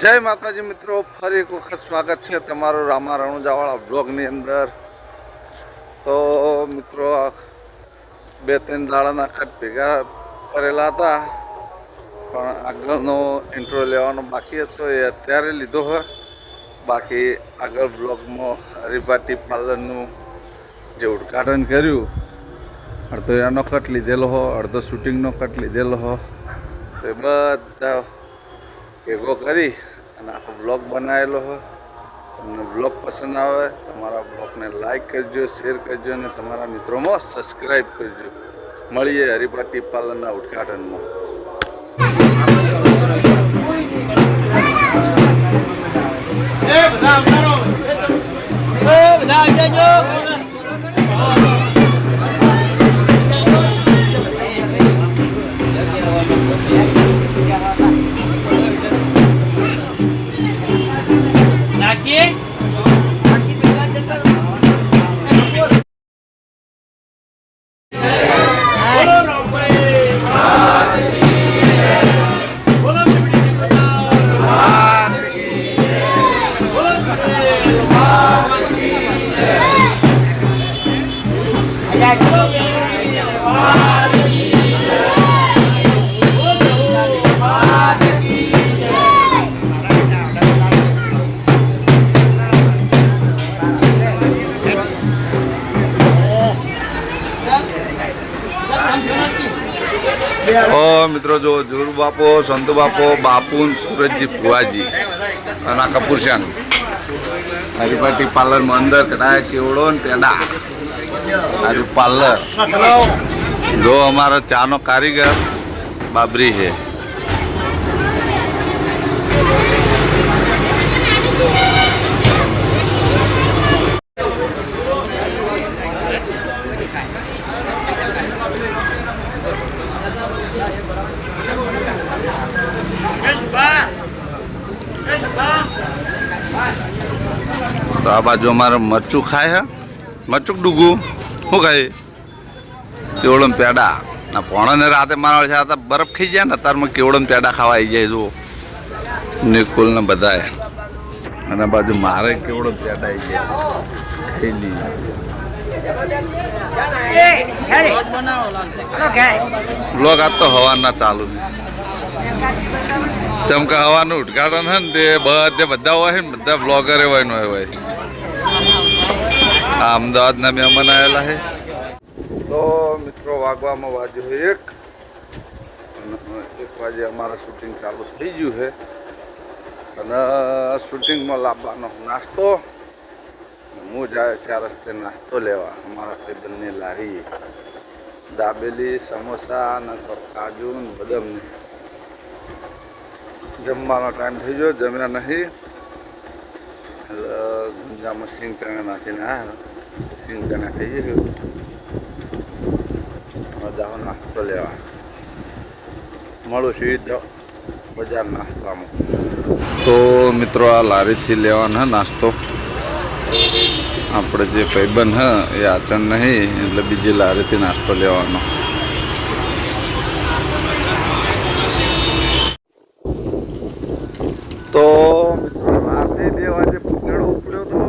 જય માતાજી મિત્રો, ફરી એક વખત સ્વાગત છે તમારું રામા રણુજાવાળા બ્લોગની અંદર। તો મિત્રો 2-3 દાડાના કટ ભેગા કરેલા હતા, પણ આગળનો ઇન્ટ્રો લેવાનો બાકી હતો એ અત્યારે લીધો હોય। બાકી આગળ બ્લોગમાં હરિભાટી પાર્લરનું જે ઉદ્ઘાટન કર્યું, અડધો એનો કટ લીધેલો હો, અડધો શૂટિંગનો કટ લીધેલો હો, તો એ બધા ભેગો કરી અને આખો બ્લોગ બનાવેલો હોય। તમને બ્લોગ પસંદ આવે તમારા બ્લોગને લાઈક કરજો, શેર કરજો અને તમારા મિત્રોમાં સબસ્ક્રાઈબ કરજો। મળીએ હરિભાટી પાર્લરના ઉદ્ઘાટનમાં। મિત્રો જો જોરુ બાપો, સંતુ બાપો, બાપુ, સુરજજી, ફુવાજી અને કપૂરશ્યાન હરિભાટી પાર્લરમાં અંદર કઢાય કેવડો ને પેડા આરું પાર્લર। જો અમારો ચાનો કારીગર બાબરી છે। तो आ बाजू हमारे मरचू खाए है, मरचूक डूगू શું ખાય કેવડો પેડા ના પોણા ને રાતે મારા છે આ બરફ ખાઈ જાય ને તારમાં કેવડો પેડા ખાવા આવી જાય। જો નિકુલ ને બધાએ અને બાજુ મારે કેવડો પેડા આવી જાય બ્લોગ આજ તો હવાના ચાલુ ચમકા હવાનું ઉદ્ઘાટન છે ને તે બધા હોય ને બધા બ્લોગરે હોય નો હોય। અમદાવાદના મહેમાન આવેલા છે। તો મિત્રો વાગવામાં વાગ્યું છે 1 વાગે અમારા શૂટિંગ ચાલુ થઈ ગયું છે અને શૂટિંગમાં લાવવાનો નાસ્તો હું જાય ચાર રસ્તે નાસ્તો લેવા અમારા ભાઈબંધની લારી દાબેલી, સમોસા અને કાજુ ને બદામ। જમવાનો ટાઈમ થઈ ગયો, જમ્યા નહીં એટલે ગુંજામાં સિંગ ચણા નાખીને આવ્યા, સિંગ ચણા ખાઈ ગયું। જાઓ નાસ્તો લેવા, મળું સીધો બજાર નાસ્તામાં। તો મિત્રો આ લારીથી લેવાનો હે નાસ્તો, આપણે જે ભાઈબંધ હે એ આચરણ નહીં એટલે બીજી લારીથી નાસ્તો લેવાનો। તો મિત્રો રાતે 2 વાગે પૂતળો ઉપડ્યો હતો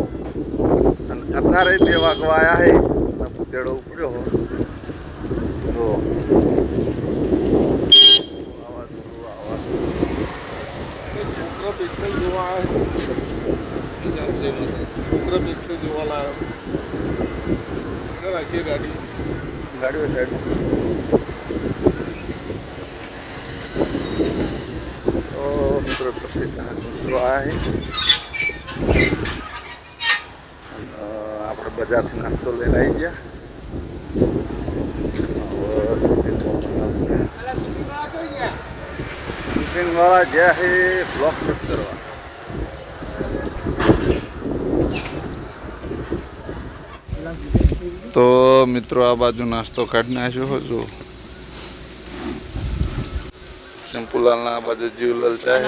અને અત્યારે 2 વાગવા આવ્યા છે અને પૂતળો ઉપડ્યો હો। તો છોકરો પિક્ચર જોવા આવ્યો, છોકરો પિક્ચર જોવા લાવ્યો હશે ગાડીઓ સાઈડ। તો મિત્રો મિત્રો આવ્યા આપણે બજારથી નાસ્તો લઈને આવી ગયા। શૂટિંગ વાળા જ્યાં છે બ્લોક શૂટ કરવા। તો મિત્રો આ બાજુ નાસ્તો કાઢી નાખ્યો જો સિમ્પુલાલના આ બાજુ જીવલાલ ચા છે।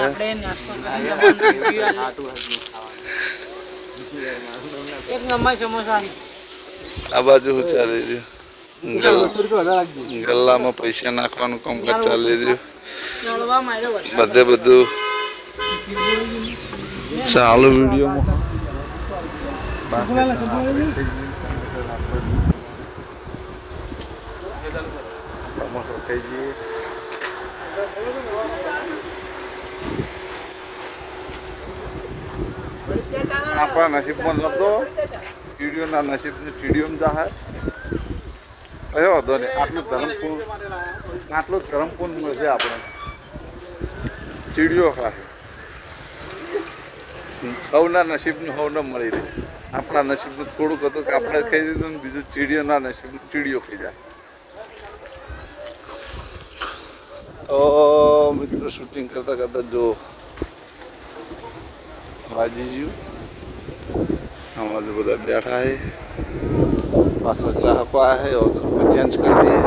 આ બાજુ શું ચાલી રહ્યું, ગલ્લામાં પૈસા નાખવાનું કામકાજ ચાલી રહ્યું। બધે બધું ચાલુ વિડીયોમાં થઈ જઈએ. આપણા નસીબમાં નતો ચીડીઓના નસીબનું ચીડીઓમાં જાહે કયો હતો ને આટલું ધરમપૂર્ણ મળશે આપણે ચીડીઓ ખાશે હવના નસીબનું હવ ન મળી રહે. આપણા નસીબનું થોડુંક હતું કે આપણે ખાઈ દીધું ને બીજું ચીડીઓના નસીબનું ચીડીઓ ખાઈ જાય. તો મિત્રો શૂટિંગ કરતા કરતા જો વાજીજ્યું हमारे બધા बैठा है पासा चाह पा है और चेंज कर दिए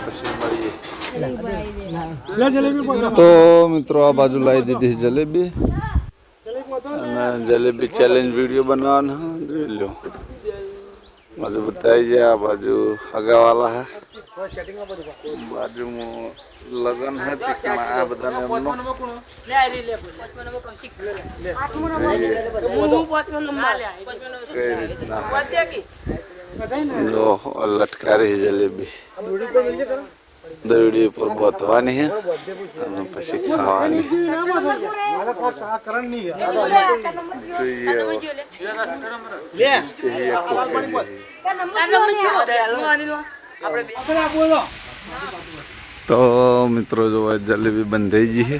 પછી મળીએ. તો મિત્રો આ બાજુ લાવી દીધી જલેબી અને જલેબી ચેલેન્જ વિડીયો બનાવવાનો જોઈ લો. બાજુ બતાવી જાય આ બાજુ હગાવાલા હે બાજુમાં લગન હે તેમાં આ બધાને જો લટકારી જલેબી દોરડી પર બોતવાની હે અને પછી ખાવાની. તો મિત્રો જો જલેબી બંધાઈ ગઈ છે.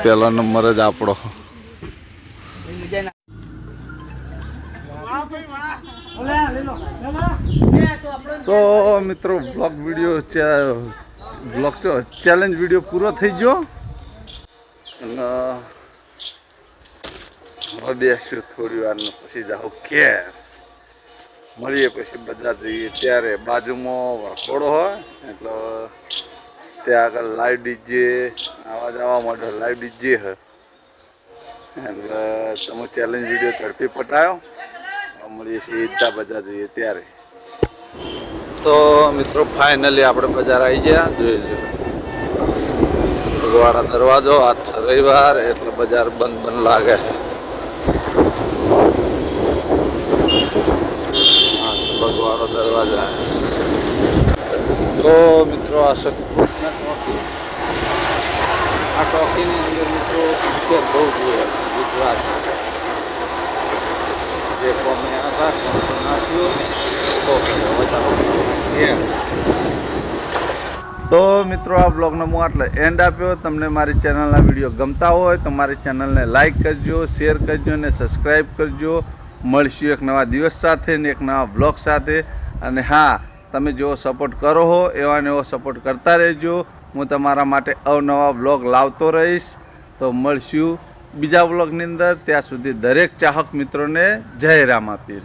પહેલો નંબર જ આપણો. તો મિત્રો બ્લોગ ચેલેન્જ વિડીયો પૂરો થઈ ગયો અને હવે બેસ્યું થોડી વાર પછી જાઓ ઘેર. મળીએ પછી બધા જઈએ ત્યારે બાજુમાં વરખોડો હોય એટલે ત્યાં આગળ લાઈવ ડીજે આવા જવા માટે લાઈવ ડીજે હોય એટલે તમે ચેલેન્જ વિડીયો ઝડપી પટાયો. મળીએ છીએ ઈદા બજાર જઈએ ત્યારે. તો મિત્રો ફાઇનલી આપણે બજાર આવી ગયા. જોઈ લો ભગવાડા દરવાજો આજ છે રવિવાર એટલે બજાર બંધ લાગે. ભગવાડો દરવાજા. તો મિત્રો આ ટોકીની અંદર મિત્રો પિક્ચર બહુ જોયા ગુજરાત જે કોમે હતા તો મિત્રો આ બ્લોગનો હું આટલે એન્ડ આપ્યો. તમને મારી ચેનલના વિડીયો ગમતા હોય તો મારી ચેનલને લાઈક કરજો, શેર કરજો અને સબસ્ક્રાઈબ કરજો. મળશું એક નવા દિવસ સાથે ને એક નવા બ્લોગ સાથે. અને હા, તમે જેવો સપોર્ટ કરો હો એવા ને એવો સપોર્ટ કરતા રહેજો. હું તમારા માટે અવનવા બ્લોગ લાવતો રહીશ. તો મળશું બીજા બ્લોગની અંદર. ત્યાં સુધી દરેક ચાહક મિત્રોને જય રામાપીર.